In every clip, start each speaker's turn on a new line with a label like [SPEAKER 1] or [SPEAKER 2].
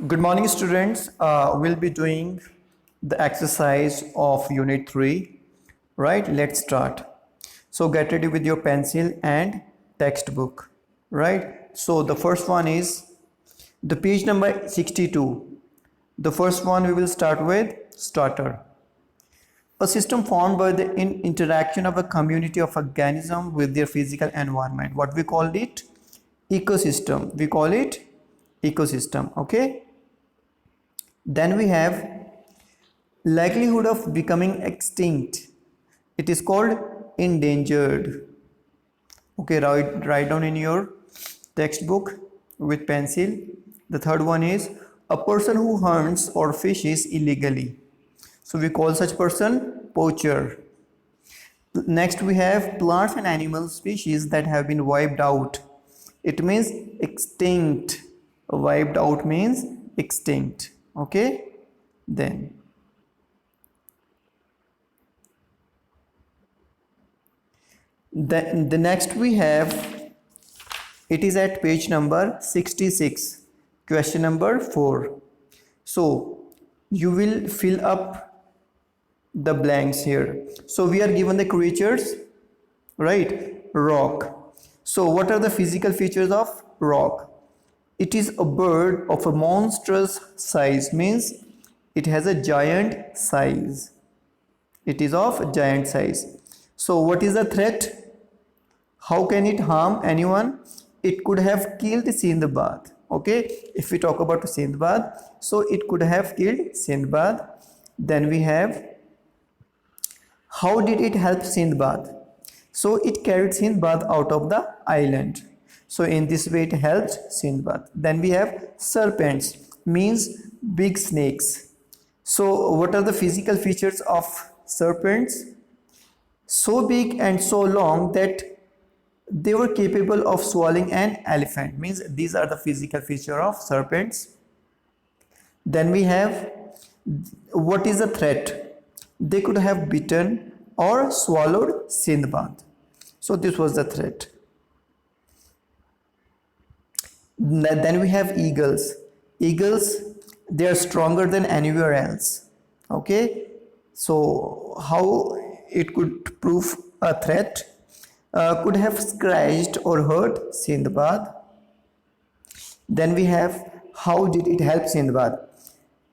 [SPEAKER 1] Good morning, students. We'll be doing the exercise of Unit 3. Right? Let's start. So, get ready with your pencil and textbook. Right? So, the first one is the page number 62. The first one we will start with starter. A system formed by the interaction of a community of organisms with their physical environment. What we call it? Ecosystem. We call it ecosystem. Okay. Then we have likelihood of becoming extinct. It is called endangered. Okay, write down in your textbook with pencil. The third one is a person who hunts or fishes illegally. So we call such person poacher. Next we have plants and animal species that have been wiped out. It means extinct. Wiped out means extinct. Okay, then the next we have, it is at page number 66, question number 4. So you will fill up the blanks here. So we are given the creatures, right? Rock. So what are the physical features of rock? It is a bird of a monstrous size, means it has a giant size. It is of giant size. So what is the threat? How can it harm anyone? It could have killed Sindbad. Okay, if we talk about Sindbad, so it could have killed Sindbad. Then we have, how did it help Sindbad? So it carried Sindbad out of the island. So in this way it helped Sindbad. Then we have serpents, means big snakes. So what are the physical features of serpents? So big and so long that they were capable of swallowing an elephant, means these are the physical feature of serpents. Then we have, what is the threat? They could have bitten or swallowed Sindbad. So this was the threat. Then we have eagles. Eagles, they are stronger than anywhere else. Okay, so how it could prove a threat? Could have scratched or hurt Sindbad. Then we have, how did it help Sindbad?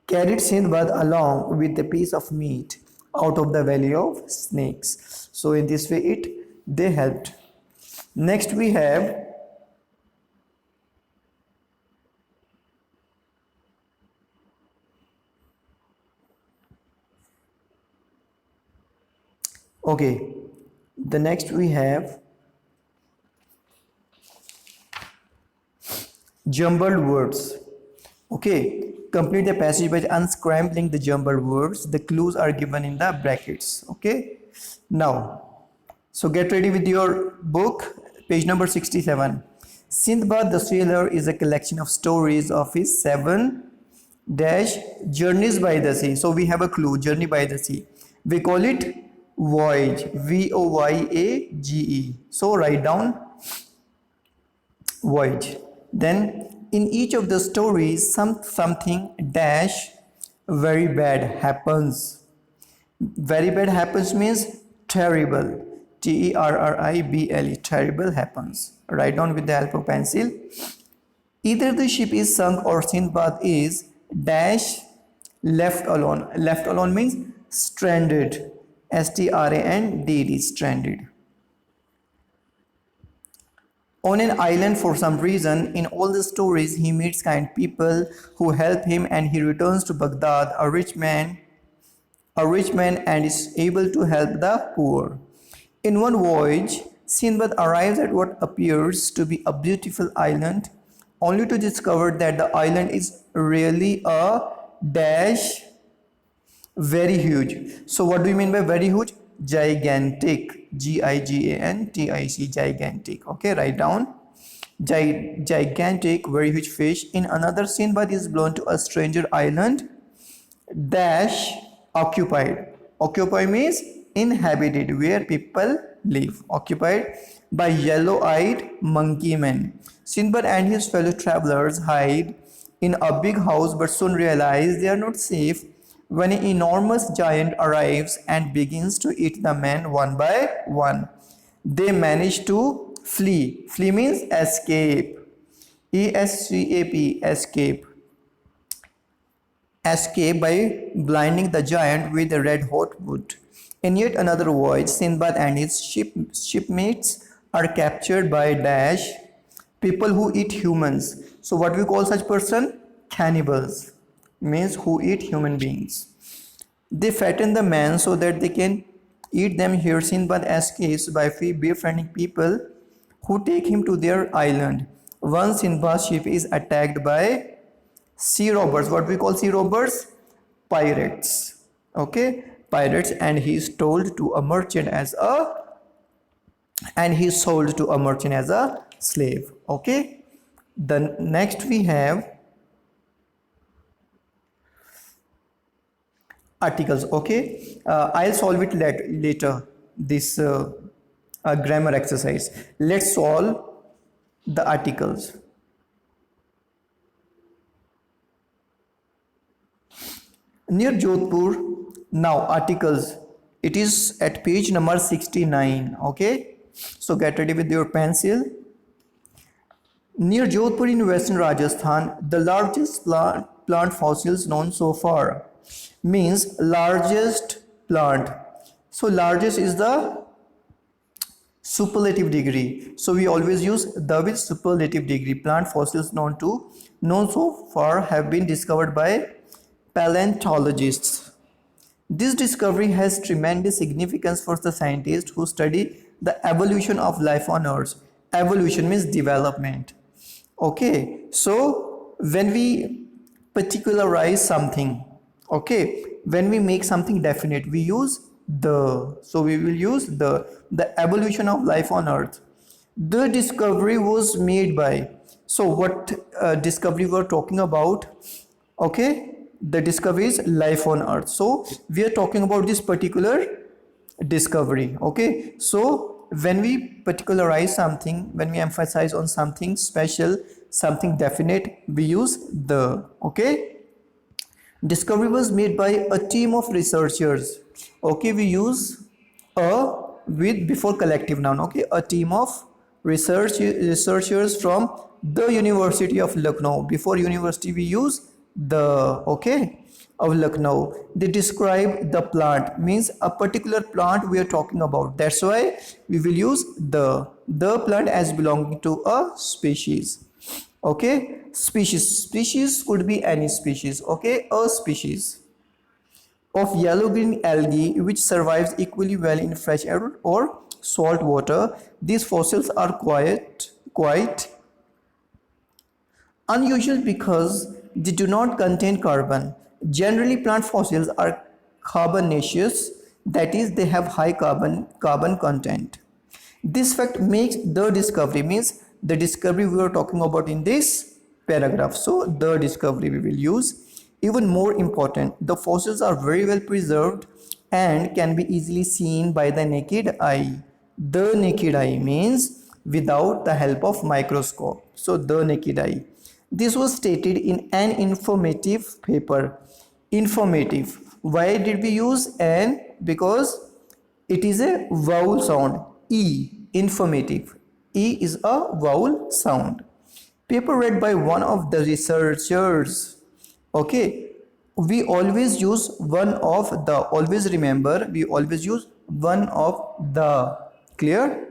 [SPEAKER 1] Carried Sindbad along with a piece of meat out of the valley of snakes. So in this way they helped. Next we have, okay, the next we have jumbled words. Okay, complete the passage by unscrambling the jumbled words. The clues are given in the brackets. Okay, now, so get ready with your book, page number 67. Sindbad the Sailor is a collection of stories of his 7 dash journeys by the sea. So we have a clue, journey by the sea. We call it voyage, voyage. So write down voyage. Then in each of the stories something dash very bad happens. Very bad happens means terrible, terrible, terrible happens. Write down with the help of pencil. Either the ship is sunk or Sindbad is dash left alone. Left alone means stranded, stranded, stranded on an island for some reason. In all the stories he meets kind people who help him, and he returns to Baghdad a rich man and is able to help the poor. In one voyage, Sindbad arrives at what appears to be a beautiful island, only to discover that the island is really a dash very huge. So what do you mean by very huge? Gigantic, gigantic, gigantic. Okay, write down gigantic, very huge fish. In another, Sindbad is blown to a stranger island dash occupied. Occupy means inhabited, where people live. Occupied by yellow-eyed monkey men. Sindbad and his fellow travelers hide in a big house but soon realize they are not safe when an enormous giant arrives and begins to eat the men one by one. They manage to flee. Flee means escape. ESCAP, escape. Escape by blinding the giant with a red hot wood. In yet another voyage, Sinbad and his shipmates are captured by dash people who eat humans. So what we call such person? Cannibals, means who eat human beings. They fatten the men so that they can eat them. Here Sinbad escapes by befriending people who take him to their island. Once Sinbad's ship is attacked by sea robbers. What we call sea robbers? Pirates. Okay, pirates, and he is told to a merchant as a and he is sold to a merchant as a slave. Okay, the next we have articles. Okay, I'll solve it later, this grammar exercise. Let's solve the articles. Near Jodhpur, now articles, it is at page number 69. Okay, so get ready with your pencil. Near Jodhpur in western Rajasthan, the largest plant fossils known so far, means largest plant. So largest is the superlative degree, so we always use the with superlative degree. Plant fossils known so far have been discovered by paleontologists. This discovery has tremendous significance for the scientists who study the evolution of life on Earth. Evolution means development. Okay, so when we particularize something, okay, when we make something definite, we use the. So we will use the evolution of life on Earth. The discovery was made by. So what discovery we're talking about? Okay, the discovery is life on Earth. So we are talking about this particular discovery. Okay, so when we particularize something, when we emphasize on something special, something definite, we use the. Okay, discovery was made by a team of researchers. Okay, we use a with before collective noun. Okay, a team of researchers from the University of Lucknow. Before university we use the. Okay, of Lucknow. They describe the plant, means a particular plant we are talking about. That's why we will use the plant as belonging to a species. Okay, species could be any species. Okay, a species of yellow green algae which survives equally well in fresh air or salt water. These fossils are quite unusual because they do not contain carbon. Generally, plant fossils are carbonaceous, that is, they have high carbon content. This fact makes the discovery, means the discovery we are talking about in this paragraph. So the discovery we will use. Even more important, the fossils are very well preserved and can be easily seen by the naked eye. The naked eye means without the help of microscope. So the naked eye. This was stated in an informative paper. Informative. Why did we use an? Because it is a vowel sound. E. Informative. E is a vowel sound. Paper read by one of the researchers. Okay, we always use one of the. Always remember, we always use one of the. Clear?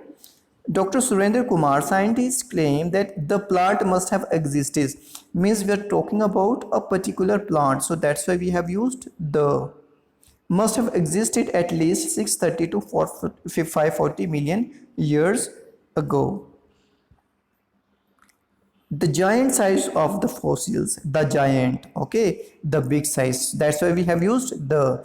[SPEAKER 1] Dr. Surendra Kumar, scientists claim that the plant must have existed. Means we are talking about a particular plant. So that's why we have used the. Must have existed at least 630 to 540 million years ago. The giant size of the fossils, the giant, okay, the big size. That's why we have used the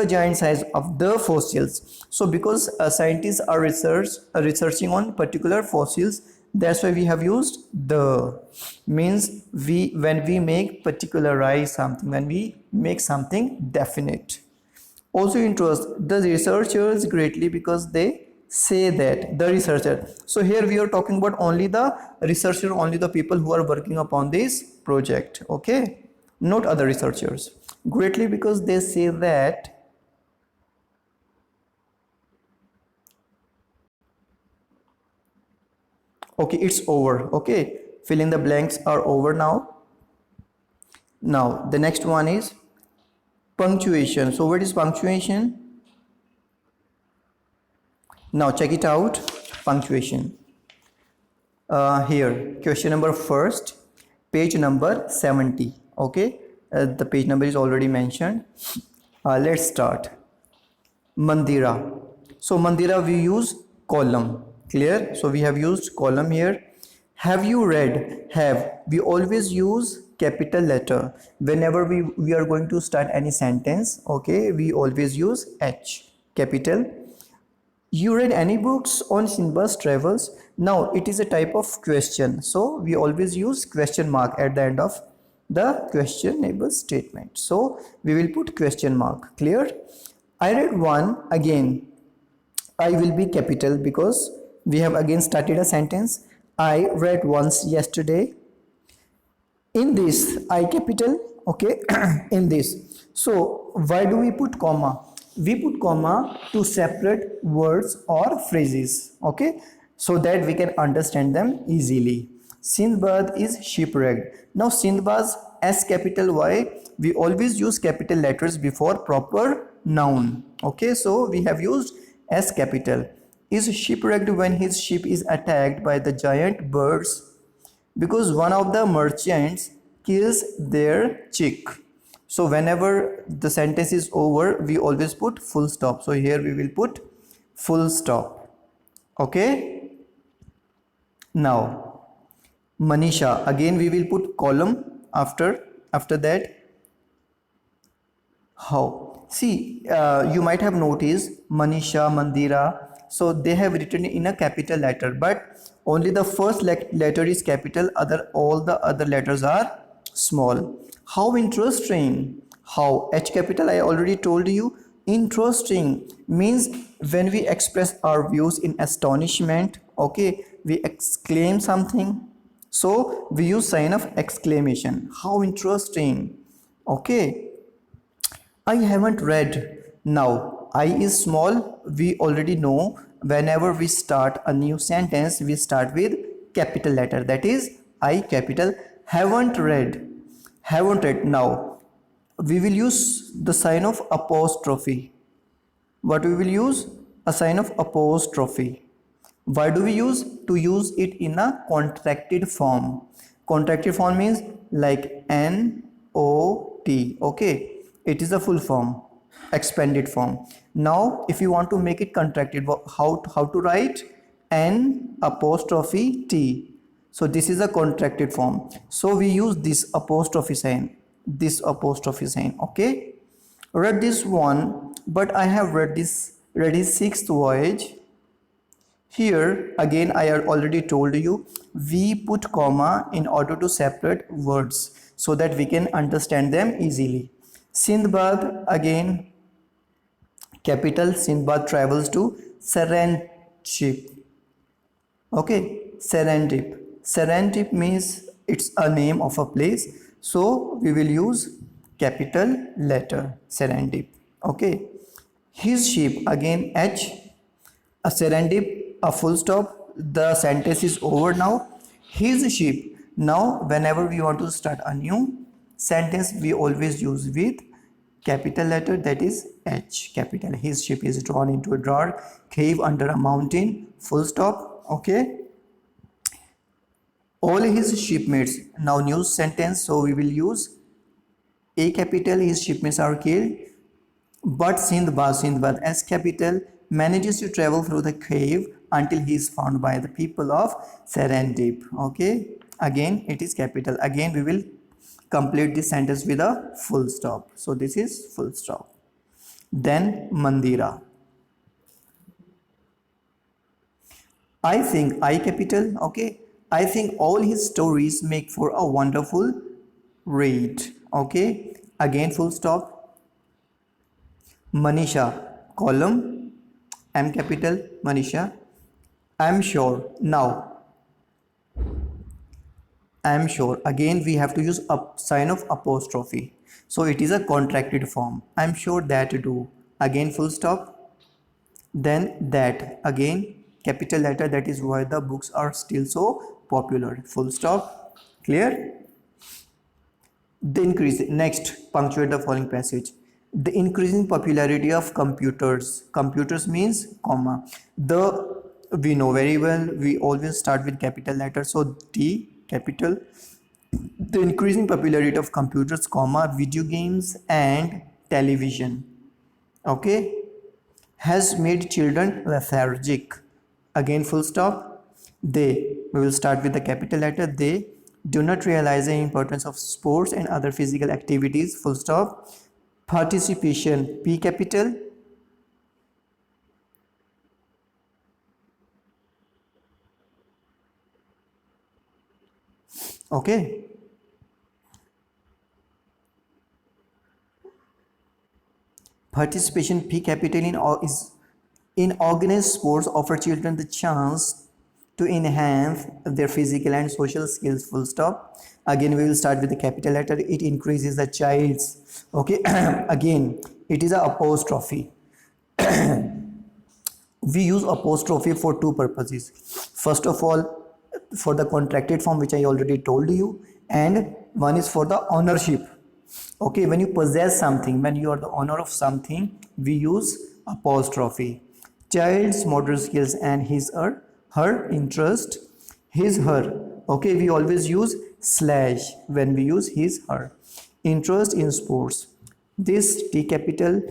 [SPEAKER 1] giant size of the fossils. So because scientists are researching on particular fossils, that's why we have used the. Means when we make particularize something, when we make something definite. Also interest the researchers greatly because they say that the researcher. So here we are talking about only the researcher, only the people who are working upon this project, okay, not other researchers. Greatly, because they say that okay, it's over. Okay, fill in the blanks are over now. Now the next one is punctuation. So what is punctuation? Now check it out. Punctuation. Here question number first, page number 70. Okay, the page number is already mentioned. Let's start. Mandira. So Mandira we use column. Clear? So we have used column here. Have you read? Have. We always use capital letter whenever we are going to start any sentence. Okay, we always use H, capital. You read any books on Sindbad's travels? Now it is a type of question, so we always use question mark at the end of the questionable statement. So we will put question mark. Clear? I read one. Again I will be capital because we have again started a sentence. I read once yesterday. In this I capital, okay. In this, so why do we put comma? We put comma to separate words or phrases, okay, so that we can understand them easily. Sindbad is shipwrecked. Now Sindbad's S capital Y, we always use capital letters before proper noun, okay, so we have used S capital. Is shipwrecked when his ship is attacked by the giant birds because one of the merchants kills their chick. So whenever the sentence is over, we always put full stop. So here we will put full stop. Okay. Now Manisha, again we will put column after that. How? See, you might have noticed Manisha, Mandira, so they have written in a capital letter, but only the first letter is capital, all the other letters are small. How interesting. How? H capital, I already told you. Interesting means when we express our views in astonishment, okay, we exclaim something, so we use sign of exclamation. How interesting. Okay. I haven't read. Now I is small, we already know whenever we start a new sentence we start with capital letter, that is I capital. Haven't read. Haven't read. Now we will use the sign of apostrophe. What we will use? A sign of apostrophe. Why do we use? To use it in a contracted form. Contracted form means like N-O-T, okay, it is a full form, expanded form. Now if you want to make it contracted, how to write? N apostrophe T. So this is a contracted form, so we use this apostrophe sign, okay. Read this one, but I have read his sixth voyage. Here again I have already told you, we put comma in order to separate words so that we can understand them easily. Sindbad, again capital. Sindbad travels to Serendip. Okay, Serendip means it's a name of a place, so we will use capital letter Serendip. Okay, his ship, again H, a Serendip, a full stop. The sentence is over now. His ship. Now whenever we want to start a new sentence we always use with capital letter, that is H capital. His ship is drawn into a dark cave under a mountain, full stop. Okay, all his shipmates. Now new sentence, so we will use A capital. His shipmates are killed, but Sindbad S capital manages to travel through the cave until he is found by the people of Serendip. Okay, again it is capital. Again we will complete this sentence with a full stop. So this is full stop. Then Mandira. I think I capital. Okay, I think all his stories make for a wonderful read. Okay, again full stop. Manisha, column. M capital, Manisha. I'm sure. Now, I'm sure. Again, we have to use a sign of apostrophe. So it is a contracted form. I'm sure that do. Again, full stop. Then that. Again, capital letter. That is why the books are still so popular. Full stop. Clear? The increase. Next, punctuate the following passage. The increasing popularity of computers. Computers means comma. The we know very well. We always start with capital letter. So D capital. The increasing popularity of computers, comma, video games and television, okay, has made children lethargic. Again, full stop. They, we will start with the capital letter. They do not realize the importance of sports and other physical activities. Full stop. Participation, P capital. Okay. Participation, P capital, in organized sports offer children the chance to enhance their physical and social skills. Full stop. Again, we will start with the capital letter. It increases the child's, okay. Again, it is a apostrophe. We use apostrophe for two purposes. First of all, for the contracted form, which I already told you, and one is for the ownership. Okay, when you possess something, when you are the owner of something, we use apostrophe. Child's motor skills and his or her interest, his her. Okay, we always use slash when we use his her. Interest in sports. This T capital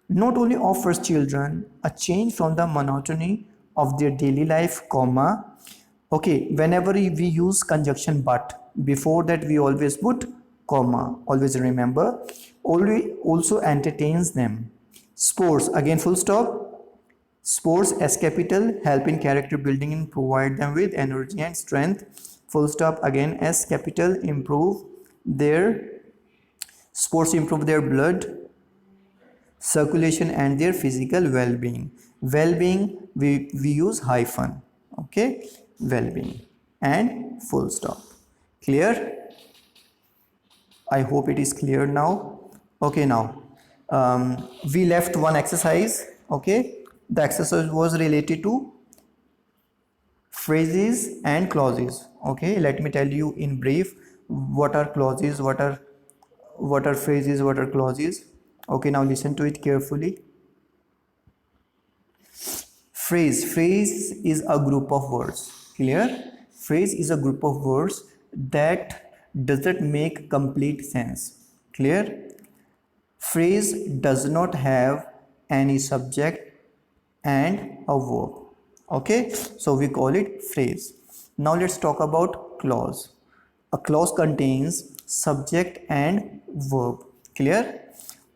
[SPEAKER 1] not only offers children a change from the monotony of their daily life, comma. Okay, whenever we use conjunction but, before that we always put comma. Always remember. Also entertains them. Sports, again full stop. Sports, S capital, help in character building and provide them with energy and strength. Full stop. Again S capital, improve their sports, improve their blood circulation and their physical well-being. Well-being, we use hyphen. Okay, well-being and full stop. Clear? I hope it is clear now. Okay, now we left one exercise. Okay, the exercise was related to phrases and clauses. Okay, let me tell you in brief what are clauses, what are phrases, what are clauses. Okay, now listen to it carefully. Phrase is a group of words. Clear? Phrase is a group of words that doesn't make complete sense. Clear? Phrase does not have any subject and a verb. Okay, so we call it phrase. Now let's talk about clause. A clause contains subject and verb. Clear?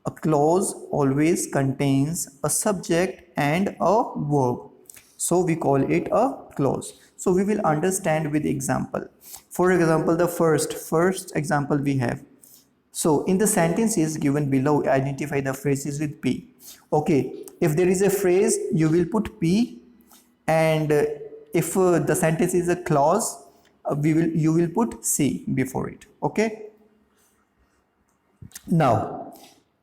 [SPEAKER 1] A clause always contains a subject and a verb. So we call it a clause. So we will understand with example. For example, the first example we have. So in the sentences given below, identify the phrases with P. Okay, if there is a phrase, you will put P, and if the sentence is a clause, you will put C before it. Okay. Now,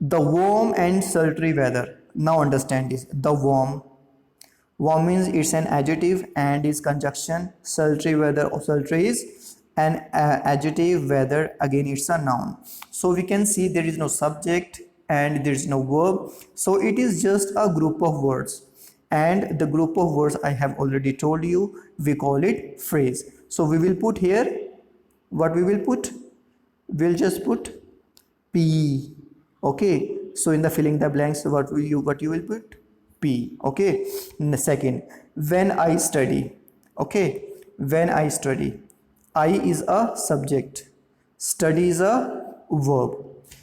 [SPEAKER 1] the warm and sultry weather. Now understand this. The warm means it's an adjective and its conjunction. Sultry weather or sultry is an adjective, weather again it's a noun. So we can see there is no subject and there is no verb. So it is just a group of words. And the group of words I have already told you, we call it phrase. So we will put here, what we will put? We'll just put P. Okay. So in the filling the blanks, what you will put? P. Okay. In the second, when I study. Okay. When I study. I is a subject. Study is a verb.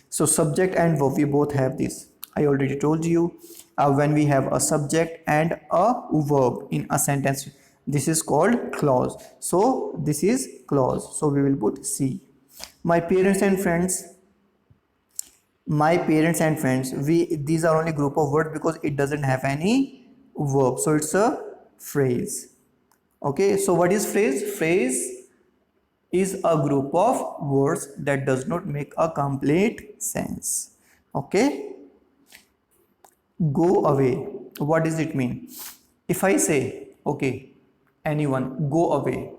[SPEAKER 1] So subject and verb, we both have this. I already told you. When we have a subject and a verb in a sentence, this is called clause. So this is clause. So we will put C. My parents and friends. My parents and friends. These are only group of words because it doesn't have any verb, so it's a phrase. Okay, so what is phrase? Phrase is a group of words that does not make a complete sense. Okay, go away, what does it mean? If I say, okay, anyone go away,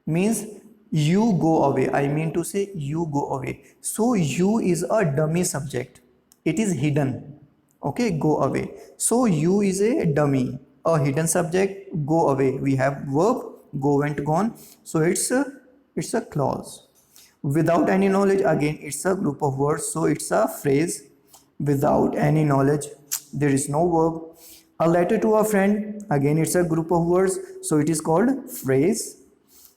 [SPEAKER 1] means you go away. I mean to say you go away. So you is a dummy subject, it is hidden. Okay, go away, so you is a dummy, a hidden subject. Go away, we have verb go, went, gone, so it's a clause. Without any knowledge, again it's a group of words, so it's a phrase. Without any knowledge, there is no verb. A letter to a friend, again it's a group of words, so it is called phrase.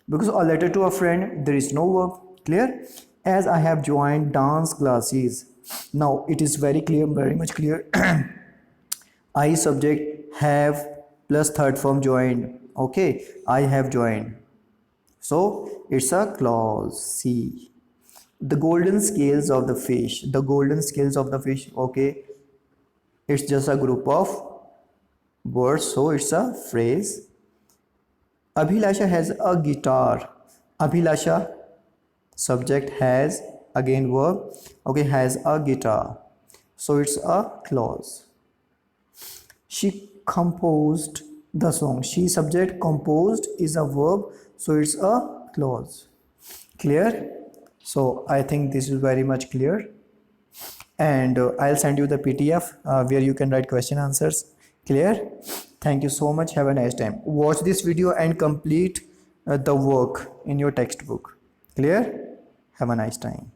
[SPEAKER 1] Because a letter to a friend, there is no verb. Clear? As I have joined dance classes, now it is very clear, very much clear. I subject, have plus third form joined. Okay, I have joined, so it's a clause. C. The golden scales of the fish, the golden scales of the fish. Okay, it's just a group of words, so it's a phrase. Abhilasha has a guitar. Abhilasha, subject, has, again verb. Okay, has a guitar, so it's a clause. She composed the song. She, subject, composed is a verb, so it's a clause. Clear? So I think this is very much clear, and I'll send you the PDF where you can write question answers. Clear? Thank you so much. Have a nice time. Watch this video and complete the work in your textbook. Clear? Have a nice time.